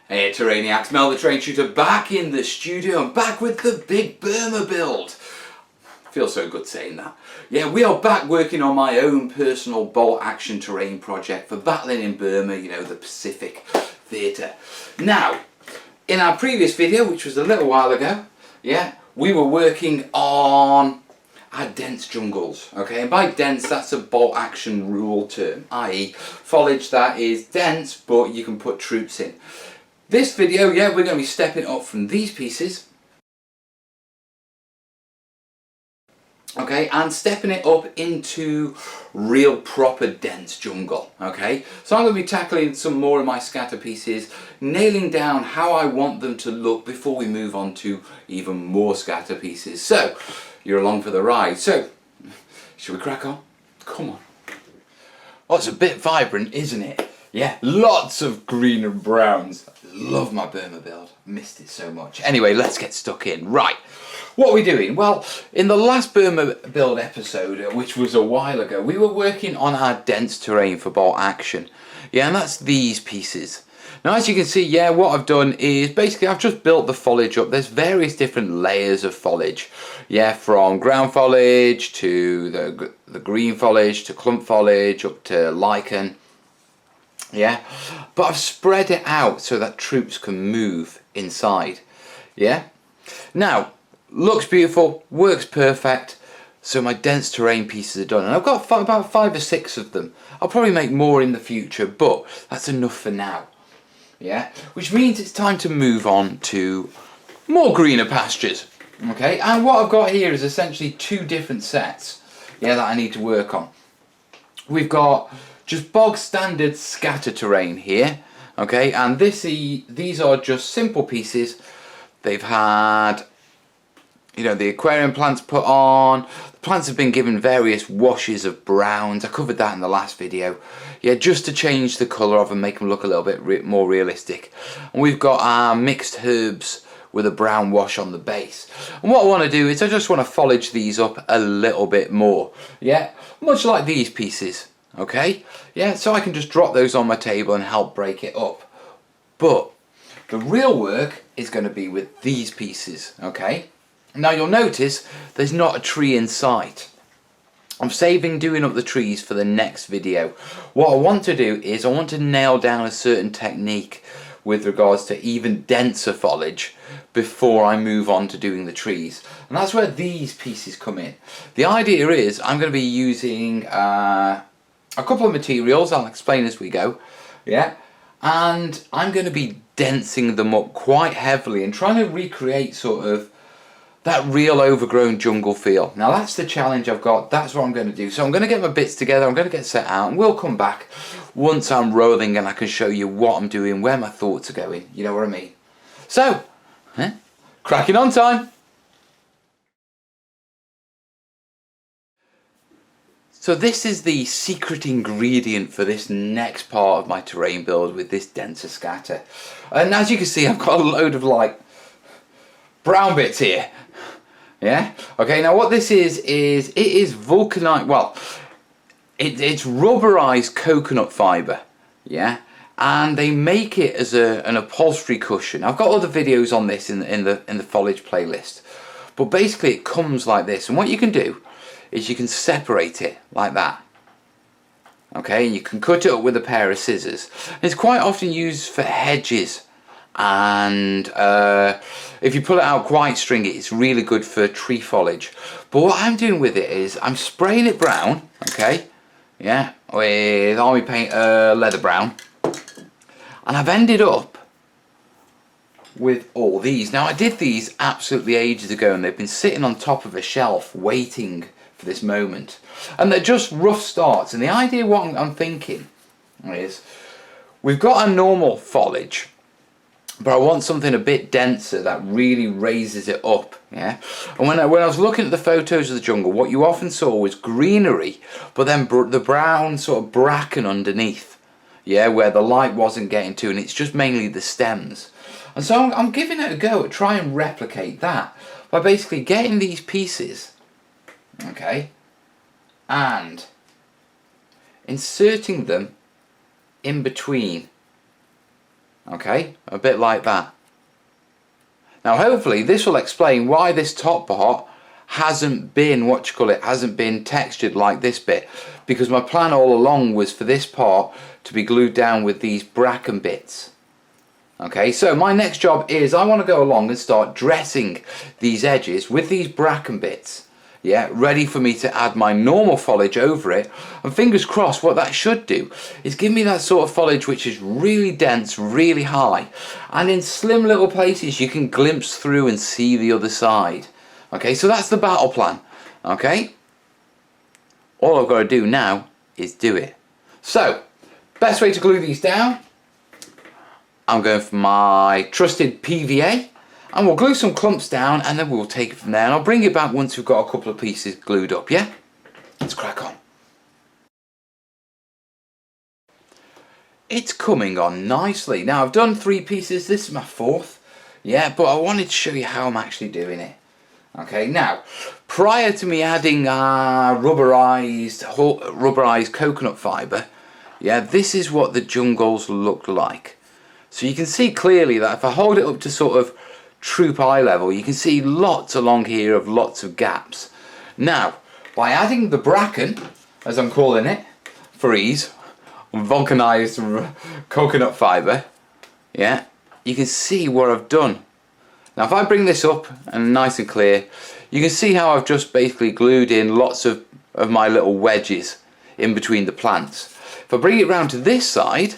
Hey Terraniacs, Mel the Terrain Shooter back in the studio and back with the Big Burma Build. Feels so good saying that. Yeah, we are back working on my own personal bolt action terrain project for battling in Burma, you know, the Pacific Theatre. Now, in our previous video, which was a little while ago, yeah, we were working on our dense jungles, okay, and by dense that's a bolt action rule term, i.e. foliage that is dense but you can put troops in. This video, yeah, we're going to be stepping up from these pieces, okay, and stepping it up into real proper dense jungle, okay. So I'm going to be tackling some more of my scatter pieces, nailing down how I want them to look before we move on to even more scatter pieces. So, you're along for the ride. So, should we crack on? Come on. Oh, it's a bit vibrant, isn't it? Yeah, lots of green and browns. Love my Burma build. Missed it so much. Anyway, let's get stuck in. Right, what are we doing? Well, in the last Burma build episode, which was a while ago, we were working on our dense terrain for bolt action. Yeah, and that's these pieces. Now, as you can see, yeah, what I've done is basically I've just built the foliage up. There's various different layers of foliage. Yeah, from ground foliage to the green foliage to clump foliage up to lichen. Yeah, but I've spread it out so that troops can move inside. Yeah, now looks beautiful, works perfect. So my dense terrain pieces are done, and I've got about 5 or 6 of them. I'll probably make more in the future, but that's enough for now. Yeah, which means it's time to move on to more greener pastures. Okay, and what I've got here is essentially 2 different sets, yeah, that I need to work on. We've got just bog standard scatter terrain here, okay, and these are just simple pieces. They've had, you know, the aquarium plants put on. The plants have been given various washes of browns. I covered that in the last video. Yeah, just to change the colour of them, make them look a little bit more realistic. And we've got our mixed herbs with a brown wash on the base. And what I want to do is I just want to foliage these up a little bit more. Yeah, much like these pieces. Okay, yeah, so I can just drop those on my table and help break it up. But the real work is going to be with these pieces, okay? Now you'll notice there's not a tree in sight. I'm saving doing up the trees for the next video. What I want to do is I want to nail down a certain technique with regards to even denser foliage before I move on to doing the trees. And that's where these pieces come in. The idea is I'm going to be using a couple of materials, I'll explain as we go, yeah, and I'm going to be densing them up quite heavily and trying to recreate sort of that real overgrown jungle feel. Now that's the challenge I've got, that's what I'm going to do. So I'm going to get my bits together, I'm going to get set out, and we'll come back once I'm rolling and I can show you what I'm doing, where my thoughts are going, you know what I mean. So, cracking on time. So this is the secret ingredient for this next part of my terrain build with this denser scatter. And as you can see, I've got a load of like brown bits here. Yeah, okay, now what this is it is vulcanite, well, it's rubberized coconut fibre, yeah, and they make it as an upholstery cushion. I've got other videos on this in the foliage playlist, but basically it comes like this, and what you can do is you can separate it like that, okay, and you can cut it up with a pair of scissors. It's quite often used for hedges, and if you pull it out quite stringy, it's really good for tree foliage. But what I'm doing with it is I'm spraying it brown, okay, yeah, with army paint leather brown, and I've ended up with all these. Now I did these absolutely ages ago, and they've been sitting on top of a shelf waiting for this moment, and they're just rough starts. And the idea, what I'm thinking is, we've got a normal foliage, but I want something a bit denser that really raises it up, yeah. And when I was looking at the photos of the jungle, what you often saw was greenery, but then the brown sort of bracken underneath, yeah, where the light wasn't getting to, and it's just mainly the stems. And so I'm giving it a go at trying and replicate that by basically getting these pieces, okay, and inserting them in between Okay, a bit like that. Now hopefully this will explain why this top part hasn't been, hasn't been textured like this bit, because my plan all along was for this part to be glued down with these bracken bits. Okay, so my next job is I want to go along and start dressing these edges with these bracken bits. Yeah, ready for me to add my normal foliage over it, and fingers crossed what that should do is give me that sort of foliage which is really dense, really high, and in slim little places you can glimpse through and see the other side. Okay, so that's the battle plan. Okay, all I've got to do now is do it. So, best way to glue these down, I'm going for my trusted PVA, and we'll glue some clumps down and then we'll take it from there, and I'll bring it back once we've got a couple of pieces glued up, yeah? Let's crack on. It's coming on nicely. Now I've done 3 pieces, this is my 4th, yeah, but I wanted to show you how I'm actually doing it. Okay, now, prior to me adding rubberized coconut fibre, yeah, this is what the jungles look like. So you can see clearly that if I hold it up to sort of troop eye level, you can see lots along here of lots of gaps. Now, by adding the bracken, as I'm calling it, for ease, vulcanized coconut fibre, yeah, you can see what I've done. Now if I bring this up and nice and clear, you can see how I've just basically glued in lots of my little wedges in between the plants. If I bring it round to this side,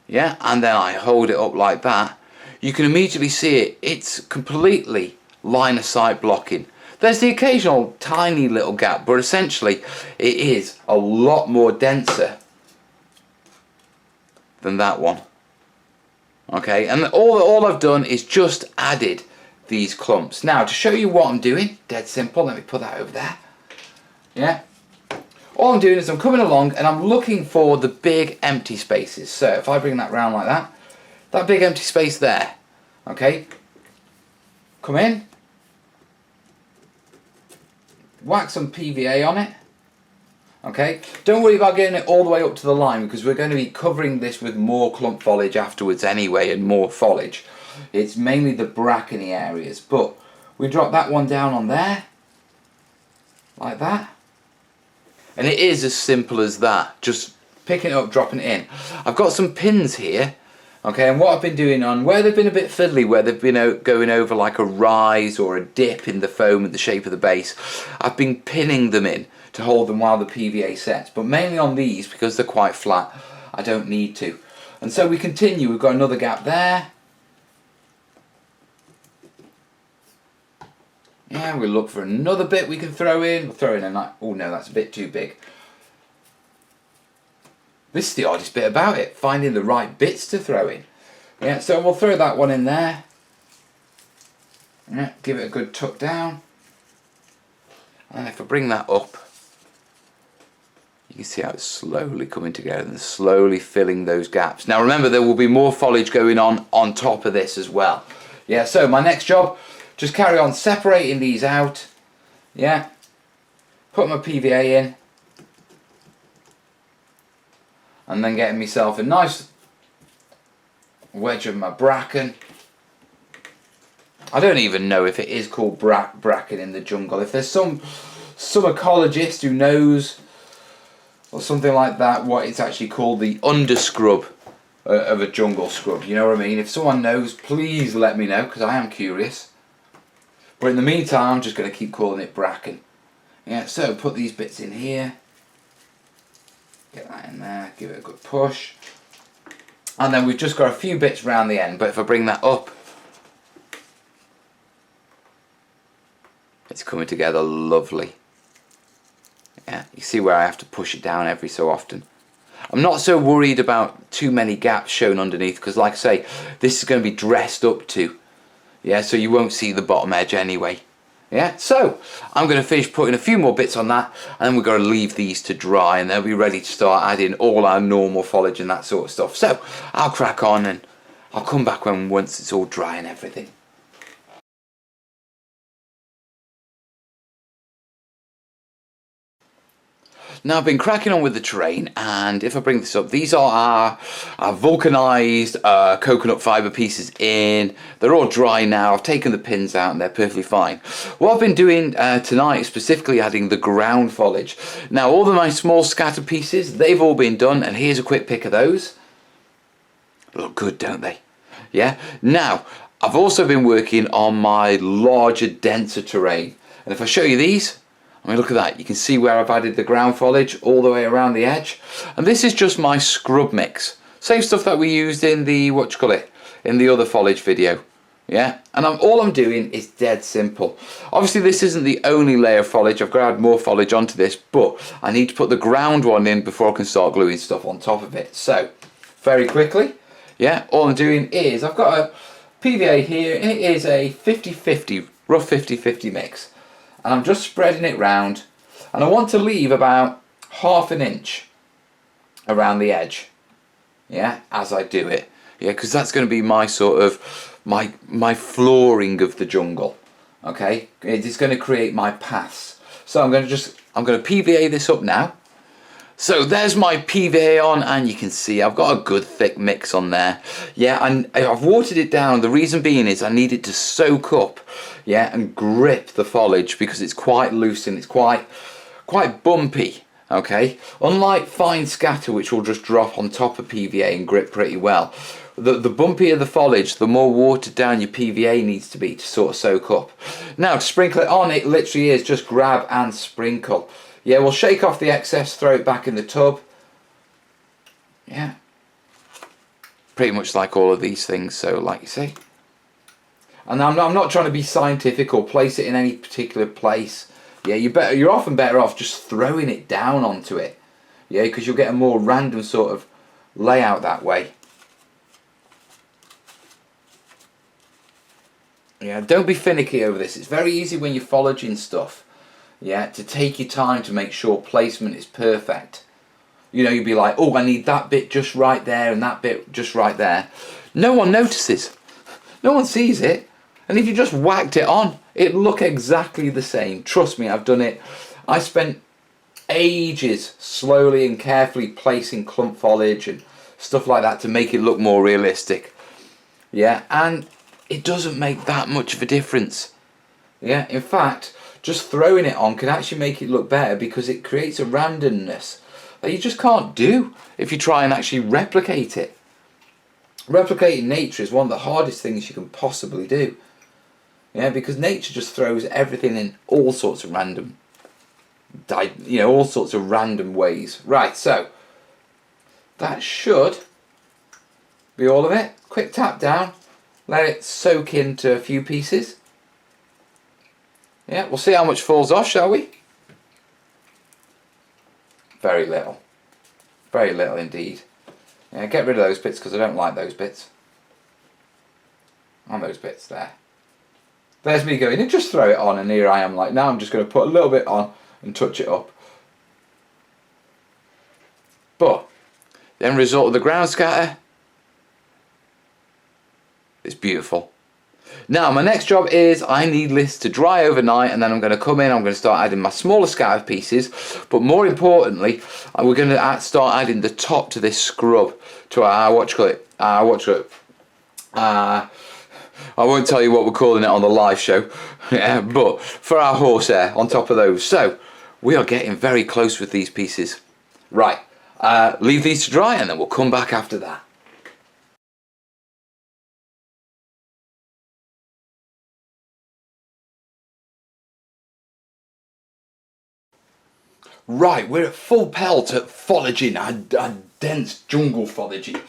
yeah, and then I hold it up like that, you can immediately see it. It's completely line of sight blocking. There's the occasional tiny little gap, but essentially it is a lot more denser than that one. Okay, and all I've done is just added these clumps. Now to show you what I'm doing, dead simple, let me put that over there. Yeah, all I'm doing is I'm coming along and I'm looking for the big empty spaces. So if I bring that round like that, that big empty space there, okay, come in, whack some PVA on it. Okay, don't worry about getting it all the way up to the line, because we're going to be covering this with more clump foliage afterwards anyway, and more foliage. It's mainly the brackeny areas, but we drop that one down on there, like that. And it is as simple as that, just picking it up, dropping it in. I've got some pins here, okay, and what I've been doing on where they've been a bit fiddly, where they've been going over like a rise or a dip in the foam and the shape of the base, I've been pinning them in to hold them while the PVA sets, but mainly on these, because they're quite flat, I don't need to. And so we continue, we've got another gap there. Yeah, we'll look for another bit we can throw in. We'll throw in a, oh no, that's a bit too big. This is the oddest bit about it, finding the right bits to throw in. Yeah, so we'll throw that one in there. Yeah, give it a good tuck down. And if I bring that up, you can see how it's slowly coming together and slowly filling those gaps. Now remember, there will be more foliage going on top of this as well. Yeah, so my next job, just carry on separating these out. Yeah, put my PVA in, and then getting myself a nice wedge of my bracken. I don't even know if it is called bracken in the jungle. If there's some ecologist who knows, or something like that, what it's actually called, the underscrub of a jungle scrub, you know what I mean? If someone knows, please let me know, because I am curious. But in the meantime, I'm just going to keep calling it bracken. Yeah, so put these bits in here, get that in there, give it a good push, and then we've just got a few bits around the end. But if I bring that up, it's coming together lovely. Yeah, you see where I have to push it down every so often. I'm not so worried about too many gaps shown underneath, because like I say, this is going to be dressed up to. Yeah, so you won't see the bottom edge anyway. Yeah, so I'm going to finish putting a few more bits on that, and then we've got to leave these to dry, and they'll be ready to start adding all our normal foliage and that sort of stuff. So I'll crack on, and I'll come back once it's all dry and everything. Now I've been cracking on with the terrain, and if I bring this up, these are our vulcanized coconut fibre pieces in. They're all dry now. I've taken the pins out and they're perfectly fine. What I've been doing tonight is specifically adding the ground foliage. Now all of my small scatter pieces, they've all been done, and here's a quick pic of those. Look good, don't they? Yeah. Now I've also been working on my larger, denser terrain, and if I show you these, I mean, look at that. You can see where I've added the ground foliage all the way around the edge. And this is just my scrub mix. Same stuff that we used in the, in the other foliage video. Yeah, and all I'm doing is dead simple. Obviously this isn't the only layer of foliage. I've got to add more foliage onto this, but I need to put the ground one in before I can start gluing stuff on top of it. So, very quickly, yeah, all I'm doing is, I've got a PVA here, and it is a 50-50, rough 50-50 mix. And I'm just spreading it round, and I want to leave about ½ an inch around the edge, yeah, as I do it, yeah, because that's going to be my sort of my flooring of the jungle. Okay, it is going to create my paths. So I'm going to PVA this up now. So there's my PVA on, and you can see I've got a good thick mix on there. Yeah, and I've watered it down. The reason being is I need it to soak up, yeah, and grip the foliage, because it's quite loose and it's quite bumpy. Okay, unlike fine scatter, which will just drop on top of PVA and grip pretty well. The bumpier the foliage, the more watered down your PVA needs to be to sort of soak up. Now to sprinkle it on, it literally is just grab and sprinkle. Yeah, we'll shake off the excess, throw it back in the tub. Yeah, pretty much like all of these things. So like you see, and I'm not trying to be scientific or place it in any particular place. Yeah, you're often better off just throwing it down onto it. Yeah, because you'll get a more random sort of layout that way. Yeah, don't be finicky over this. It's very easy when you're foliaging stuff, yeah, to take your time to make sure placement is perfect. You know, you'd be like, oh, I need that bit just right there and that bit just right there. No one notices. No one sees it. And if you just whacked it on, it'd look exactly the same. Trust me, I've done it. I spent ages slowly and carefully placing clump foliage and stuff like that to make it look more realistic. Yeah, and it doesn't make that much of a difference. Yeah, in fact, just throwing it on can actually make it look better, because it creates a randomness that you just can't do if you try and actually replicate it. Replicating nature is one of the hardest things you can possibly do. Yeah, because nature just throws everything in all sorts of random, all sorts of random ways. Right, so that should be all of it. Quick tap down, let it soak into a few pieces. Yeah, we'll see how much falls off, shall we? Very little. Very little indeed. Yeah, get rid of those bits, because I don't like those bits. And those bits there. There's me going, and just throw it on, and here I am like, now I'm just going to put a little bit on and touch it up. But the end result of the ground scatter is beautiful. Now my next job is I need this to dry overnight, and then I'm going to come in, I'm going to start adding my smaller scatter pieces, but more importantly we're going to start adding the top to this scrub, to our I won't tell you what we're calling it on the live show, yeah, but for our horsehair on top of those. So we are getting very close with these pieces. Right, leave these to dry, and then we'll come back after that. Right, we're at full pelt at foliaging, our dense jungle foliaging.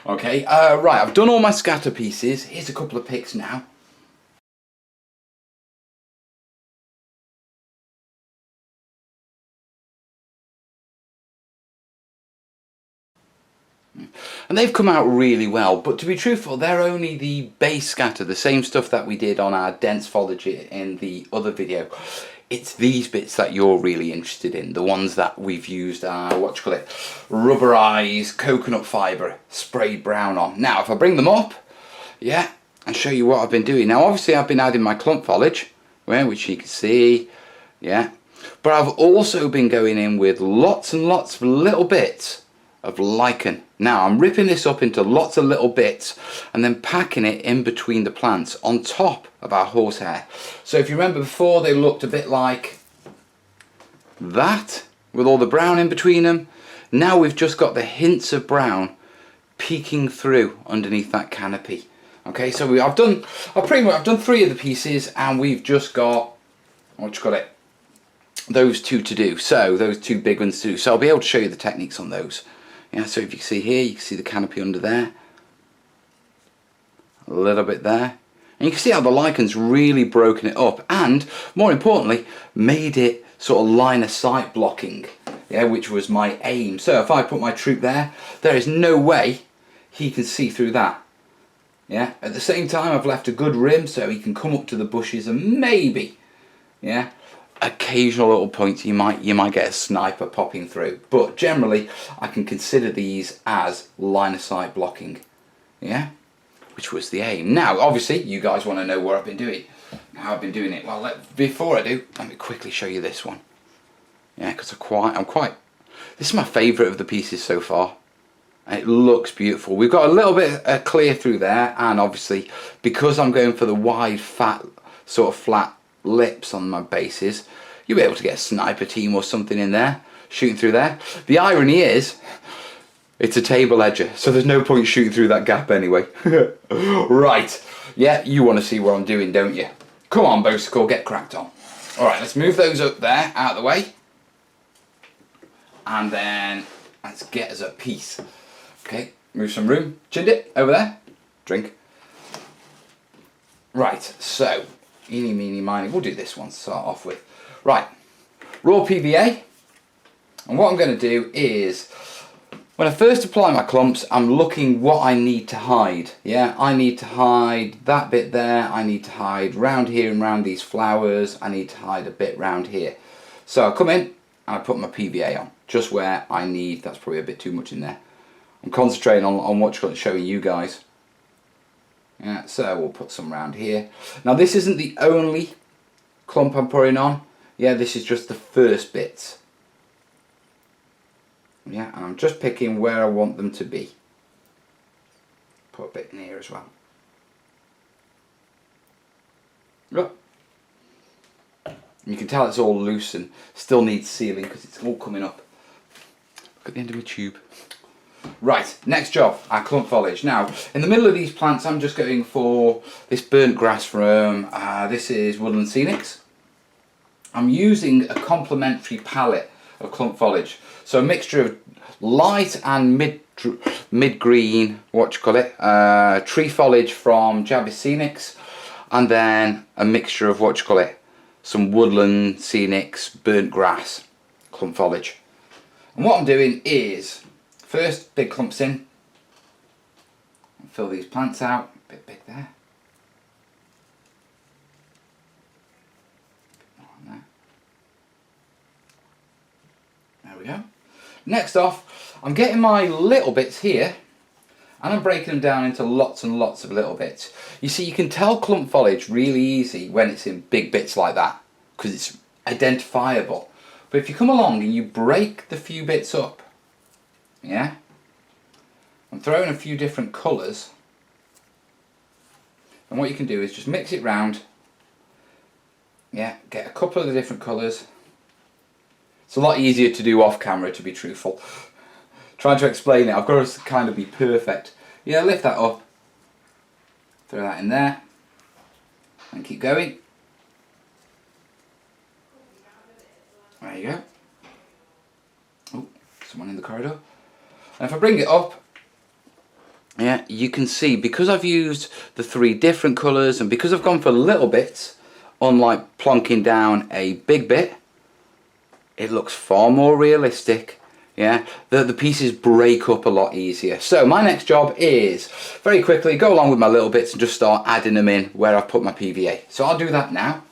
Okay, right, I've done all my scatter pieces. Here's a couple of pics now. And they've come out really well, but to be truthful, they're only the base scatter, the same stuff that we did on our dense foliage in the other video. It's these bits that you're really interested in, the ones that we've used rubberized coconut fibre sprayed brown on. Now if I bring them up, yeah, and show you what I've been doing. Now obviously I've been adding my clump foliage, which you can see, yeah, But I've also been going in with lots and lots of little bits of Lichen. Now I'm ripping this up into lots of little bits and then packing it in between the plants on top of our horsehair. So if you remember before, they looked a bit like that with all the brown in between them. Now we've just got the hints of brown peeking through underneath that canopy. Okay, so I've done 3 of the pieces, and we've just got, those 2 to do. So those 2 big ones to do. So I'll be able to show you the techniques on those. Yeah, so if you can see here, you can see the canopy under there, a little bit there, and you can see how the Lichen's really broken it up, and more importantly, made it sort of line of sight blocking. Yeah, which was my aim. So if I put my troop there, there is no way he can see through that. Yeah. At the same time, I've left a good rim so he can come up to the bushes and maybe, yeah, occasional little points you might get a sniper popping through. But generally, I can consider these as line of sight blocking. Yeah, which was the aim. Now, obviously, you guys want to know what I've been doing, how I've been doing it. Well, before I do, let me quickly show you this one. Yeah, because this is my favourite of the pieces so far. And it looks beautiful. We've got a little bit of clear through there, and obviously, because I'm going for the wide, fat, sort of flat lips on my bases, you'll be able to get a sniper team or something in there, shooting through there. The irony is, it's a table edger, so there's no point shooting through that gap anyway. Right, yeah, you want to see what I'm doing, don't you? Come on, Bosicle, get cracked on. Alright, let's move those up there, out of the way. And then, let's get us a piece. Okay, move some room. Chinned it, over there. Drink. Right, so, eeny, meeny, miny. We'll do this one to start off with. Right, raw PVA. And what I'm going to do is, when I first apply my clumps, I'm looking what I need to hide. Yeah, I need to hide that bit there. I need to hide round here and round these flowers. I need to hide a bit round here. So I come in and I put my PVA on. Just where I need. That's probably a bit too much in there. I'm concentrating on what's showing you guys. Yeah, so we'll put some around here. Now this isn't the only clump I'm putting on. Yeah, this is just the first bits. Yeah, and I'm just picking where I want them to be. Put a bit in here as well. Look. You can tell it's all loose and still needs sealing because it's all coming up. Look at the end of my tube. Right, next job, our clump foliage. Now, in the middle of these plants, I'm just going for this burnt grass from, this is Woodland Scenics. I'm using a complementary palette of clump foliage. So a mixture of light and mid-green, tree foliage from Javis Scenics, and then a mixture of some Woodland Scenics burnt grass clump foliage. And what I'm doing is, first, big clumps in. Fill these plants out. A bit big there. A bit more on there. There we go. Next off, I'm getting my little bits here, and I'm breaking them down into lots and lots of little bits. You see, you can tell clump foliage really easy when it's in big bits like that, because it's identifiable. But if you come along and you break the few bits up, yeah, I'm throwing a few different colours, and what you can do is just mix it round. Yeah, get a couple of the different colours. It's a lot easier to do off camera, to be truthful. Trying to explain it, I've got to kind of be perfect. Yeah, lift that up, throw that in there, and keep going. There you go. Oh, someone in the corridor. And if I bring it up, yeah, you can see, because I've used the 3 different colours and because I've gone for little bits, unlike plonking down a big bit, it looks far more realistic. Yeah, the pieces break up a lot easier. So my next job is, very quickly, go along with my little bits and just start adding them in where I've put my PVA. So I'll do that now.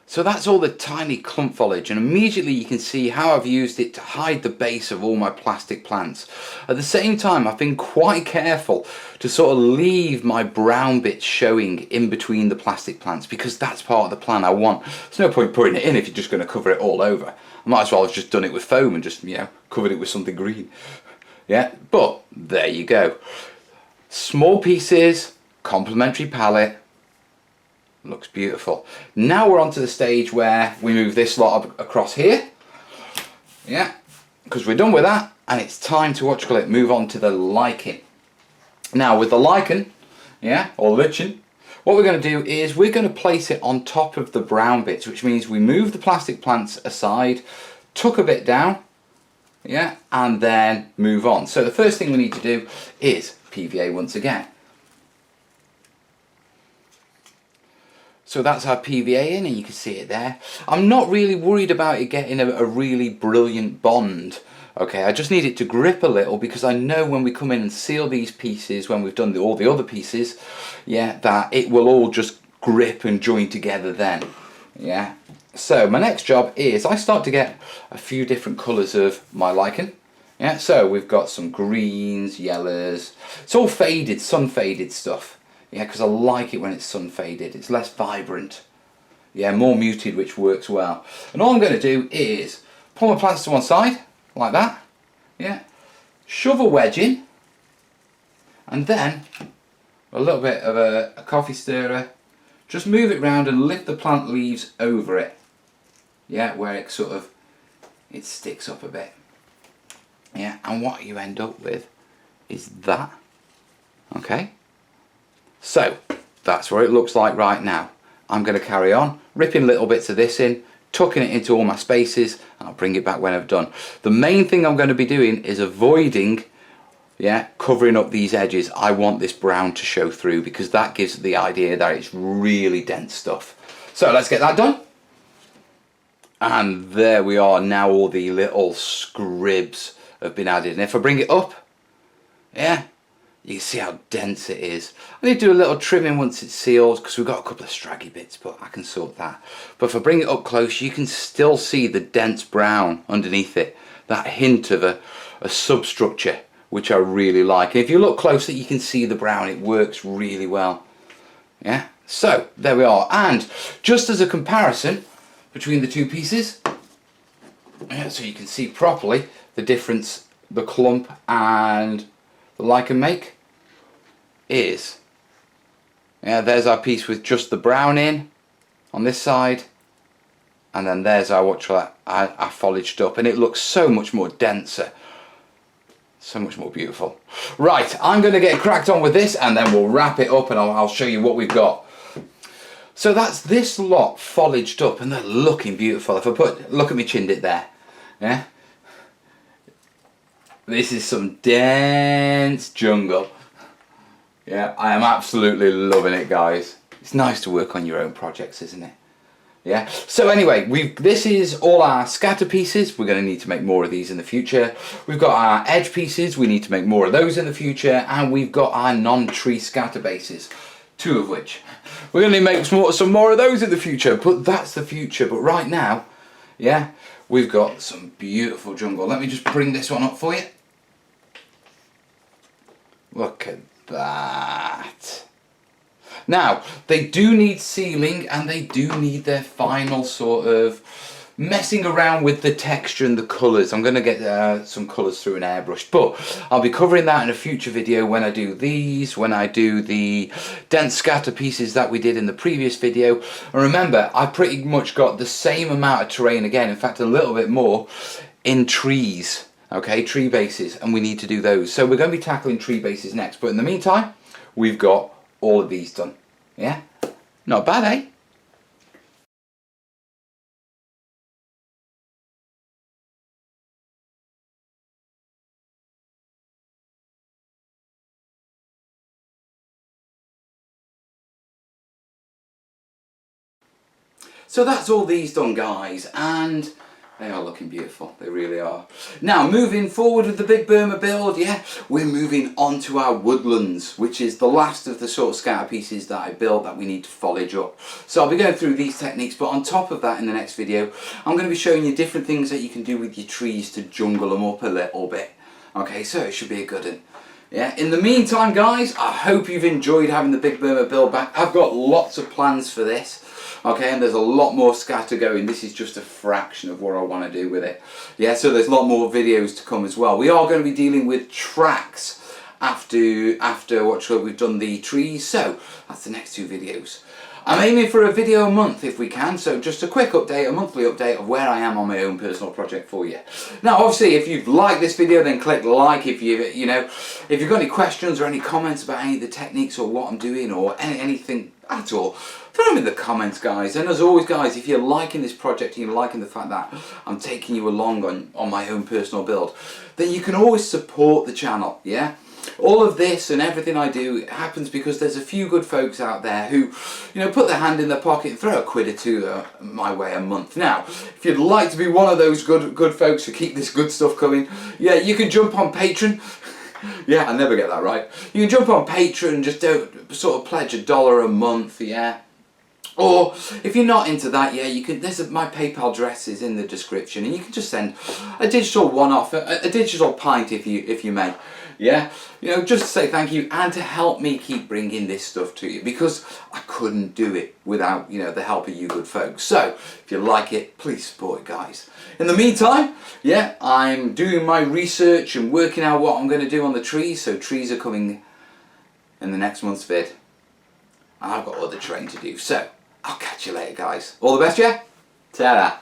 So that's all the tiny clump foliage, and immediately you can see how I've used it to hide the base of all my plastic plants. At the same time, I've been quite careful to sort of leave my brown bits showing in between the plastic plants, because that's part of the plan I want. There's no point putting it in if you're just going to cover it all over. I might as well have just done it with foam and just, you know, covered it with something green. Yeah, but there you go. Small pieces, complementary palette. Looks beautiful. Now we're on to the stage where we move this lot across here. Yeah, because we're done with that, and it's time to move on to the Lichen. Now with the Lichen, yeah, or Lichen, what we're going to do is we're going to place it on top of the brown bits, which means we move the plastic plants aside, tuck a bit down, yeah, and then move on. So the first thing we need to do is PVA once again. So that's our PVA in, and you can see it there. I'm not really worried about it getting a really brilliant bond. Okay, I just need it to grip a little, because I know when we come in and seal these pieces, when we've done all the other pieces, yeah, that it will all just grip and join together then. Yeah. So my next job is I start to get a few different colours of my Lichen. Yeah, so we've got some greens, yellows. It's all faded, sun faded stuff. Yeah, because I like it when it's sun faded. It's less vibrant. Yeah, more muted, which works well. And all I'm going to do is pull my plants to one side, like that. Yeah, shove a wedge in, and then a little bit of a coffee stirrer. Just move it round and lift the plant leaves over it. Yeah, where it sort of, it sticks up a bit. Yeah, and what you end up with is that. Okay. So that's what it looks like right now. I'm going to carry on ripping little bits of this in, tucking it into all my spaces, and I'll bring it back when I've done. The main thing I'm going to be doing is avoiding, yeah, covering up these edges. I want this brown to show through, because that gives the idea that it's really dense stuff. So let's get that done. And there we are. Now all the little scribs have been added. And if I bring it up, yeah, you can see how dense it is. I need to do a little trimming once it's sealed, because we've got a couple of straggy bits, but I can sort that. But if I bring it up close, you can still see the dense brown underneath it. That hint of a substructure, which I really like. And if you look closer, you can see the brown. It works really well. Yeah, so there we are. And just as a comparison between the two pieces, yeah, so you can see properly the difference the clump and the Lichen make is, yeah, there's our piece with just the brown in on this side, and then there's our our foliaged up, and it looks so much more denser, so much more beautiful. Right, I'm going to get cracked on with this, and then we'll wrap it up, and I'll show you what we've got. So that's this lot foliaged up, and they're looking beautiful. If I look at me chindit there, yeah, this is some dense jungle. Yeah, I am absolutely loving it, guys. It's nice to work on your own projects, isn't it? Yeah. So anyway, this is all our scatter pieces. We're going to need to make more of these in the future. We've got our edge pieces. We need to make more of those in the future, and we've got our non-tree scatter bases, two of which we're going to make some more of those in the future. But that's the future. But right now, yeah, we've got some beautiful jungle. Let me just bring this one up for you. Look at that. Now, they do need sealing, and they do need their final sort of messing around with the texture and the colours. I'm going to get some colours through an airbrush, but I'll be covering that in a future video when I do these, when I do the dense scatter pieces that we did in the previous video. And remember, I pretty much got the same amount of terrain again, in fact a little bit more, in trees. Okay, tree bases, and we need to do those. So we're going to be tackling tree bases next, but in the meantime, we've got all of these done. Yeah? Not bad, eh? So that's all these done, guys, and They are looking beautiful, they really are. Now, moving forward with the Big Burma build, yeah, we're moving on to our woodlands, which is the last of the sort of scatter pieces that I built that we need to foliage up. So I'll be going through these techniques, but on top of that in the next video, I'm going to be showing you different things that you can do with your trees to jungle them up a little bit. Okay, so it should be a good one. Yeah, in the meantime, guys, I hope you've enjoyed having the Big Burma build back. I've got lots of plans for this. Okay, and there's a lot more scatter going. This is just a fraction of what I want to do with it. Yeah, so there's a lot more videos to come as well. We are going to be dealing with tracks after we've done the trees. So that's the next two videos. I'm aiming for a video a month if we can, so just a quick update, a monthly update of where I am on my own personal project for you. Now, obviously, if you've liked this video, then click like. If if you've got any questions or any comments about any of the techniques or what I'm doing or anything at all, throw them in the comments, guys. And as always, guys, if you're liking this project and you're liking the fact that I'm taking you along on my own personal build, then you can always support the channel, yeah? All of this and everything I do happens because there's a few good folks out there who, put their hand in their pocket and throw a quid or two my way a month. Now, if you'd like to be one of those good folks who keep this good stuff coming, yeah, you can jump on Patreon. Yeah, I never get that right. You can jump on Patreon and just sort of pledge $1 a month, yeah. Or if you're not into that, yeah, you can. My PayPal address is in the description, and you can just send a digital one-off, a digital pint if you may. Yeah, just to say thank you and to help me keep bringing this stuff to you, because I couldn't do it without the help of you good folks. So if you like it, please support it, guys. In the meantime, yeah, I'm doing my research and working out what I'm going to do on the trees. So trees are coming in the next month's vid, and I've got other terrain to do. So I'll catch you later, guys. All the best, yeah? Ta-da.